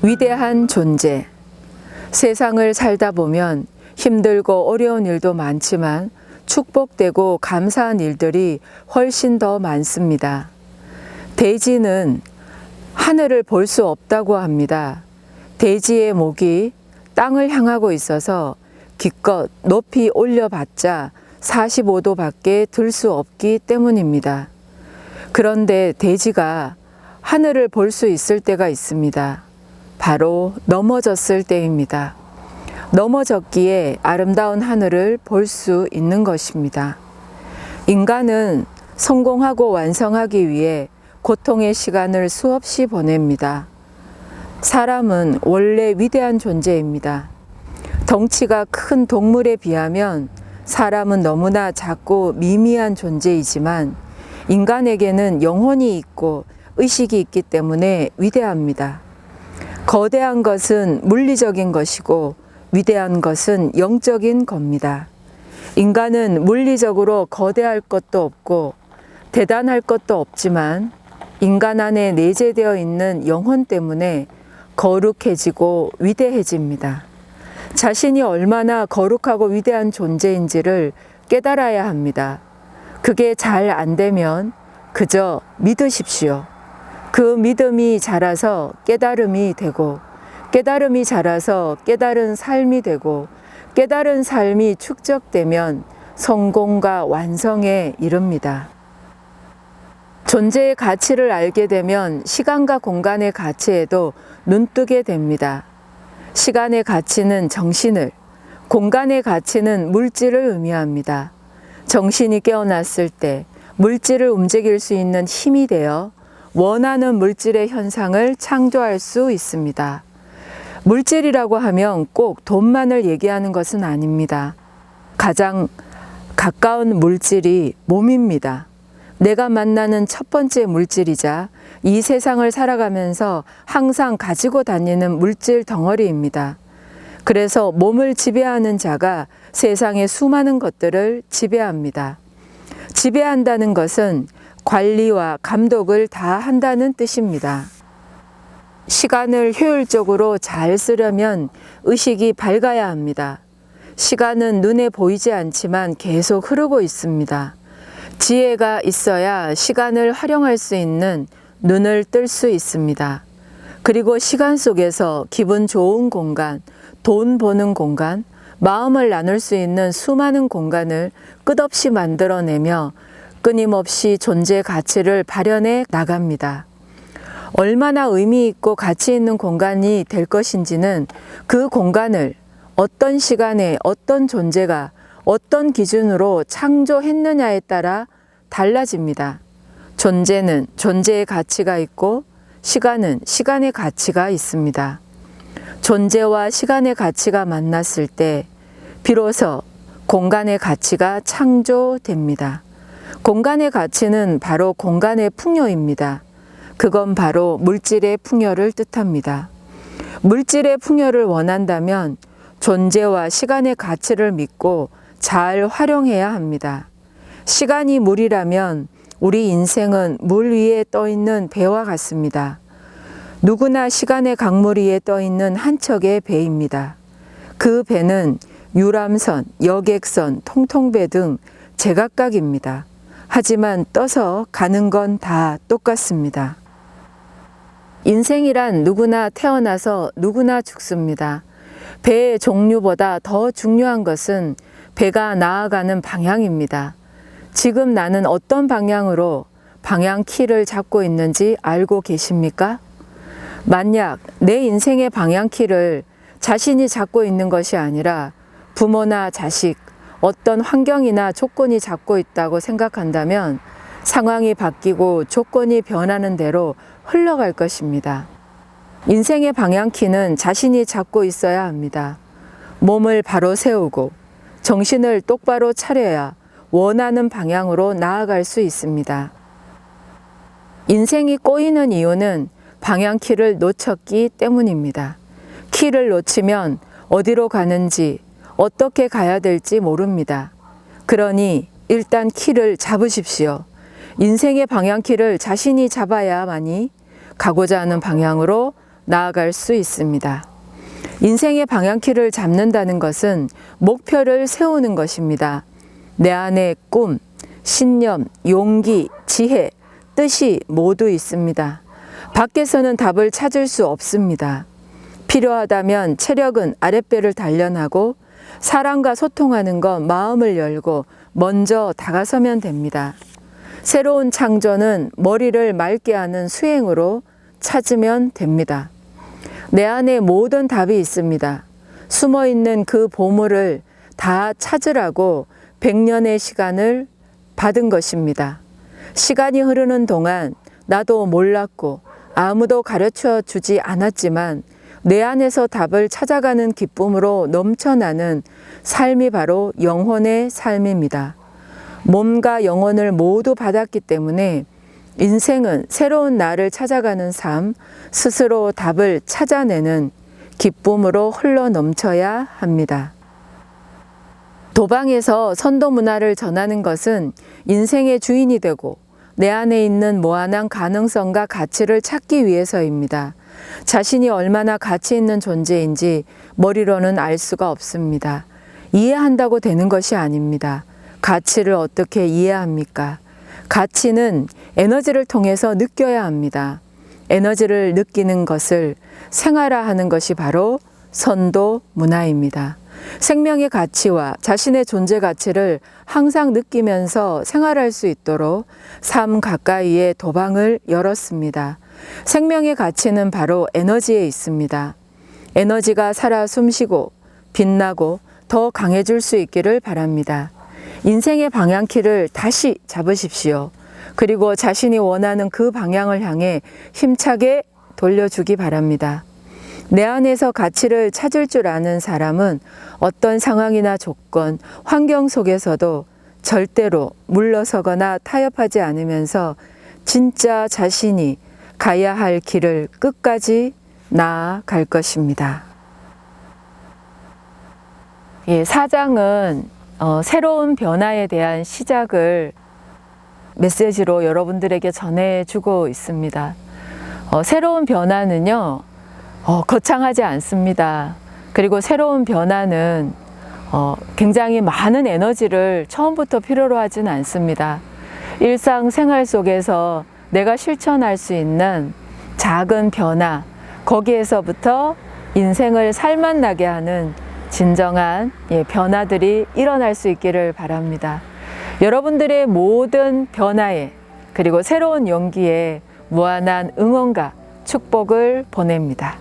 위대한 존재. 세상을 살다 보면 힘들고 어려운 일도 많지만 축복되고 감사한 일들이 훨씬 더 많습니다. 돼지는 하늘을 볼 수 없다고 합니다. 돼지의 목이 땅을 향하고 있어서 기껏 높이 올려봤자 45도 밖에 들 수 없기 때문입니다. 그런데 돼지가 하늘을 볼 수 있을 때가 있습니다. 바로 넘어졌을 때입니다. 넘어졌기에 아름다운 하늘을 볼 수 있는 것입니다. 인간은 성공하고 완성하기 위해 고통의 시간을 수없이 보냅니다. 사람은 원래 위대한 존재입니다. 덩치가 큰 동물에 비하면 사람은 너무나 작고 미미한 존재이지만 인간에게는 영혼이 있고 의식이 있기 때문에 위대합니다. 거대한 것은 물리적인 것이고 위대한 것은 영적인 겁니다. 인간은 물리적으로 거대할 것도 없고 대단할 것도 없지만 인간 안에 내재되어 있는 영혼 때문에 거룩해지고 위대해집니다. 자신이 얼마나 거룩하고 위대한 존재인지를 깨달아야 합니다. 그게 잘 안 되면 그저 믿으십시오. 그 믿음이 자라서 깨달음이 되고 깨달음이 자라서 깨달은 삶이 되고 깨달은 삶이 축적되면 성공과 완성에 이릅니다. 존재의 가치를 알게 되면 시간과 공간의 가치에도 눈뜨게 됩니다. 시간의 가치는 정신을, 공간의 가치는 물질을 의미합니다. 정신이 깨어났을 때 물질을 움직일 수 있는 힘이 되어 원하는 물질의 현상을 창조할 수 있습니다. 물질이라고 하면 꼭 돈만을 얘기하는 것은 아닙니다. 가장 가까운 물질이 몸입니다. 내가 만나는 첫 번째 물질이자 이 세상을 살아가면서 항상 가지고 다니는 물질 덩어리입니다. 그래서 몸을 지배하는 자가 세상의 수많은 것들을 지배합니다. 지배한다는 것은 관리와 감독을 다 한다는 뜻입니다. 시간을 효율적으로 잘 쓰려면 의식이 밝아야 합니다. 시간은 눈에 보이지 않지만 계속 흐르고 있습니다. 지혜가 있어야 시간을 활용할 수 있는 눈을 뜰 수 있습니다. 그리고 시간 속에서 기분 좋은 공간, 돈 버는 공간, 마음을 나눌 수 있는 수많은 공간을 끝없이 만들어내며 끊임없이 존재 가치를 발현해 나갑니다. 얼마나 의미 있고 가치 있는 공간이 될 것인지는 그 공간을 어떤 시간에 어떤 존재가 어떤 기준으로 창조했느냐에 따라 달라집니다. 존재는 존재의 가치가 있고 시간은 시간의 가치가 있습니다. 존재와 시간의 가치가 만났을 때 비로소 공간의 가치가 창조됩니다. 공간의 가치는 바로 공간의 풍요입니다. 그건 바로 물질의 풍요를 뜻합니다. 물질의 풍요를 원한다면 존재와 시간의 가치를 믿고 잘 활용해야 합니다. 시간이 물이라면 우리 인생은 물 위에 떠 있는 배와 같습니다. 누구나 시간의 강물 위에 떠 있는 한 척의 배입니다. 그 배는 유람선, 여객선, 통통배 등 제각각입니다. 하지만 떠서 가는 건 다 똑같습니다. 인생이란 누구나 태어나서 누구나 죽습니다. 배의 종류보다 더 중요한 것은 배가 나아가는 방향입니다. 지금 나는 어떤 방향으로 방향키를 잡고 있는지 알고 계십니까? 만약 내 인생의 방향키를 자신이 잡고 있는 것이 아니라 부모나 자식, 어떤 환경이나 조건이 잡고 있다고 생각한다면 상황이 바뀌고 조건이 변하는 대로 흘러갈 것입니다. 인생의 방향키는 자신이 잡고 있어야 합니다. 몸을 바로 세우고 정신을 똑바로 차려야 원하는 방향으로 나아갈 수 있습니다. 인생이 꼬이는 이유는 방향키를 놓쳤기 때문입니다. 키를 놓치면 어디로 가는지 어떻게 가야 될지 모릅니다. 그러니 일단 키를 잡으십시오. 인생의 방향키를 자신이 잡아야만이 가고자 하는 방향으로 나아갈 수 있습니다. 인생의 방향키를 잡는다는 것은 목표를 세우는 것입니다. 내 안에 꿈, 신념, 용기, 지혜, 뜻이 모두 있습니다. 밖에서는 답을 찾을 수 없습니다. 필요하다면 체력은 아랫배를 단련하고 사람과 소통하는 것 마음을 열고 먼저 다가서면 됩니다. 새로운 창조는 머리를 맑게 하는 수행으로 찾으면 됩니다. 내 안에 모든 답이 있습니다. 숨어있는 그 보물을 다 찾으라고 100년의 시간을 받은 것입니다. 시간이 흐르는 동안 나도 몰랐고 아무도 가르쳐 주지 않았지만 내 안에서 답을 찾아가는 기쁨으로 넘쳐나는 삶이 바로 영혼의 삶입니다. 몸과 영혼을 모두 받았기 때문에 인생은 새로운 나를 찾아가는 삶, 스스로 답을 찾아내는 기쁨으로 흘러 넘쳐야 합니다. 도방에서 선도 문화를 전하는 것은 인생의 주인이 되고 내 안에 있는 무한한 가능성과 가치를 찾기 위해서입니다. 자신이 얼마나 가치 있는 존재인지 머리로는 알 수가 없습니다. 이해한다고 되는 것이 아닙니다. 가치를 어떻게 이해합니까? 가치는 에너지를 통해서 느껴야 합니다. 에너지를 느끼는 것을 생활화하는 것이 바로 선도 문화입니다. 생명의 가치와 자신의 존재 가치를 항상 느끼면서 생활할 수 있도록 삶 가까이에 도방을 열었습니다. 생명의 가치는 바로 에너지에 있습니다. 에너지가 살아 숨쉬고 빛나고 더 강해질 수 있기를 바랍니다. 인생의 방향키를 다시 잡으십시오. 그리고 자신이 원하는 그 방향을 향해 힘차게 돌려주기 바랍니다. 내 안에서 가치를 찾을 줄 아는 사람은 어떤 상황이나 조건, 환경 속에서도 절대로 물러서거나 타협하지 않으면서 진짜 자신이 가야 할 길을 끝까지 나아갈 것입니다. 사장은 새로운 변화에 대한 시작을 메시지로 여러분들에게 전해주고 있습니다. 새로운 변화는요, 거창하지 않습니다. 그리고 새로운 변화는 굉장히 많은 에너지를 처음부터 필요로 하진 않습니다. 일상생활 속에서 내가 실천할 수 있는 작은 변화, 거기에서부터 인생을 살맛나게 하는 진정한 변화들이 일어날 수 있기를 바랍니다. 여러분들의 모든 변화에 그리고 새로운 용기에 무한한 응원과 축복을 보냅니다.